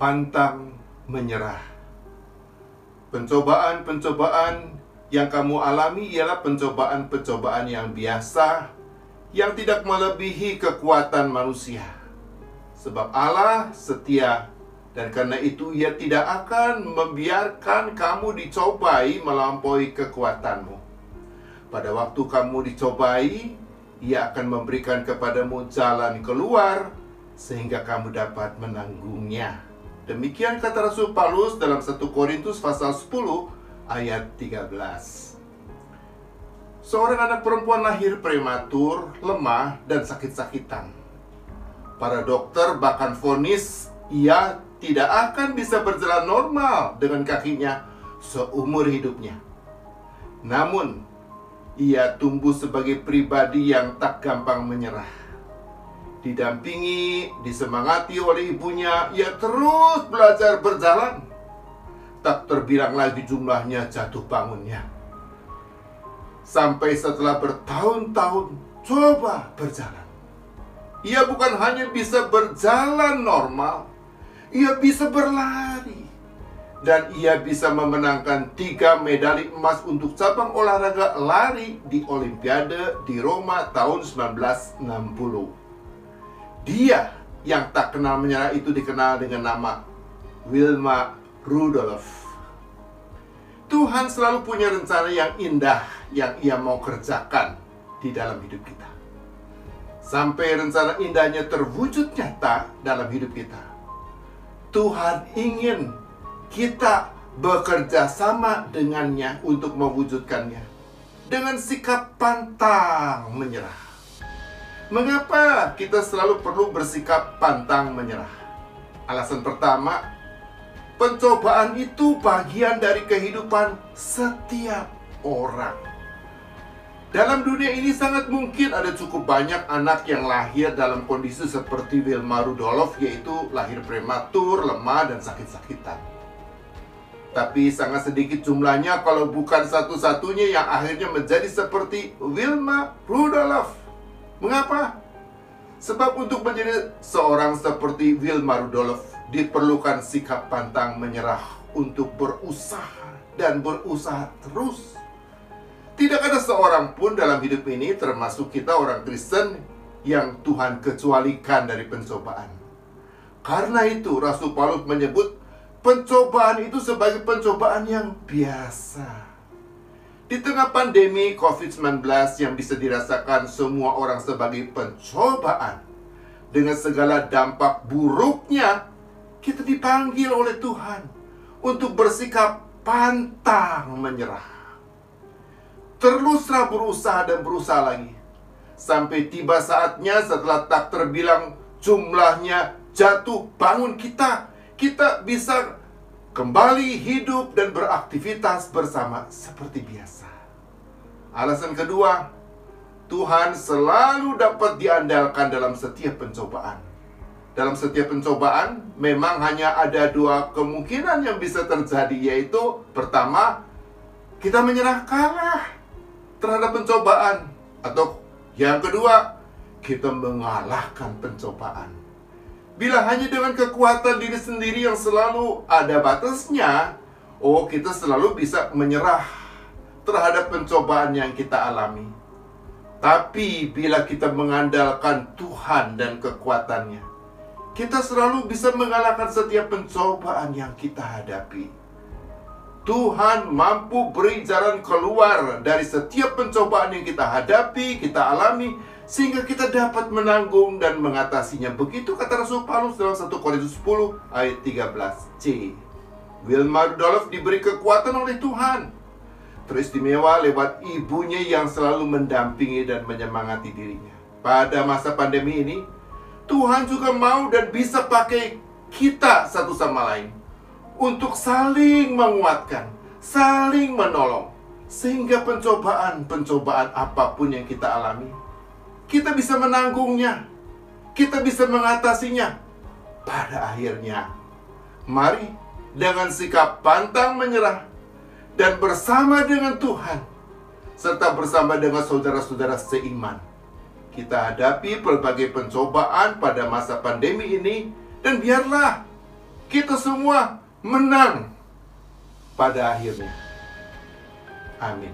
pantang menyerah. Pencobaan-pencobaan yang kamu alami ialah pencobaan-pencobaan yang biasa, yang tidak melebihi kekuatan manusia. Sebab Allah setia, dan karena itu Ia tidak akan membiarkan kamu dicobai melampaui kekuatanmu. Pada waktu kamu dicobai, Ia akan memberikan kepadamu jalan keluar, sehingga kamu dapat menanggungnya. Demikian kata Rasul Paulus dalam 1 Korintus pasal 10 ayat 13. Seorang anak perempuan lahir prematur, lemah, dan sakit-sakitan. Para dokter bahkan vonis ia tidak akan bisa berjalan normal dengan kakinya seumur hidupnya. Namun, ia tumbuh sebagai pribadi yang tak gampang menyerah. Didampingi, disemangati oleh ibunya, ia terus belajar berjalan. Tak terbilang lagi jumlahnya jatuh bangunnya. Sampai setelah bertahun-tahun coba berjalan, ia bukan hanya bisa berjalan normal, ia bisa berlari. Dan ia bisa memenangkan 3 medali emas untuk cabang olahraga lari di Olimpiade di Roma tahun 1960. Dia yang tak kenal menyerah itu dikenal dengan nama Wilma Rudolph. Tuhan selalu punya rencana yang indah yang Ia mau kerjakan di dalam hidup kita. Sampai rencana indahnya terwujud nyata dalam hidup kita, Tuhan ingin kita bekerja sama dengannya untuk mewujudkannya dengan sikap pantang menyerah. Mengapa kita selalu perlu bersikap pantang menyerah? Alasan pertama, pencobaan itu bagian dari kehidupan setiap orang. Dalam dunia ini sangat mungkin ada cukup banyak anak yang lahir dalam kondisi seperti Wilma Rudolph, yaitu lahir prematur, lemah, dan sakit-sakitan. Tapi sangat sedikit jumlahnya kalau bukan satu-satunya yang akhirnya menjadi seperti Wilma Rudolph. Mengapa? Sebab untuk menjadi seorang seperti Wilma Rudolph diperlukan sikap pantang menyerah untuk berusaha dan berusaha terus. Tidak ada seorang pun dalam hidup ini, termasuk kita orang Kristen, yang Tuhan kecualikan dari pencobaan. Karena itu Rasul Paulus menyebut pencobaan itu sebagai pencobaan yang biasa. Di tengah pandemi COVID-19 yang bisa dirasakan semua orang sebagai pencobaan, dengan segala dampak buruknya, kita dipanggil oleh Tuhan untuk bersikap pantang menyerah. Teruslah berusaha dan berusaha lagi, sampai tiba saatnya setelah tak terbilang jumlahnya jatuh bangun kita bisa kembali hidup dan beraktivitas bersama seperti biasa. Alasan kedua, Tuhan selalu dapat diandalkan dalam setiap pencobaan. Dalam setiap pencobaan, memang hanya ada 2 kemungkinan yang bisa terjadi, yaitu pertama, kita menyerah kalah terhadap pencobaan, atau yang kedua, kita mengalahkan pencobaan. Bila hanya dengan kekuatan diri sendiri yang selalu ada batasnya, kita selalu bisa menyerah terhadap pencobaan yang kita alami. Tapi bila kita mengandalkan Tuhan dan kekuatannya, kita selalu bisa mengalahkan setiap pencobaan yang kita hadapi. Tuhan mampu beri jalan keluar dari setiap pencobaan yang kita hadapi, kita alami, sehingga kita dapat menanggung dan mengatasinya. Begitu kata Rasul Paulus dalam 1 Korintus 10 ayat 13c. Wilma Rudolph diberi kekuatan oleh Tuhan, teristimewa lewat ibunya yang selalu mendampingi dan menyemangati dirinya. Pada masa pandemi ini, Tuhan juga mau dan bisa pakai kita satu sama lain untuk saling menguatkan, saling menolong, sehingga pencobaan-pencobaan apapun yang kita alami, kita bisa menanggungnya, kita bisa mengatasinya. Pada akhirnya, mari dengan sikap pantang menyerah dan bersama dengan Tuhan, serta bersama dengan saudara-saudara seiman, kita hadapi berbagai pencobaan pada masa pandemi ini. Dan biarlah kita semua menang pada akhirnya. Amin.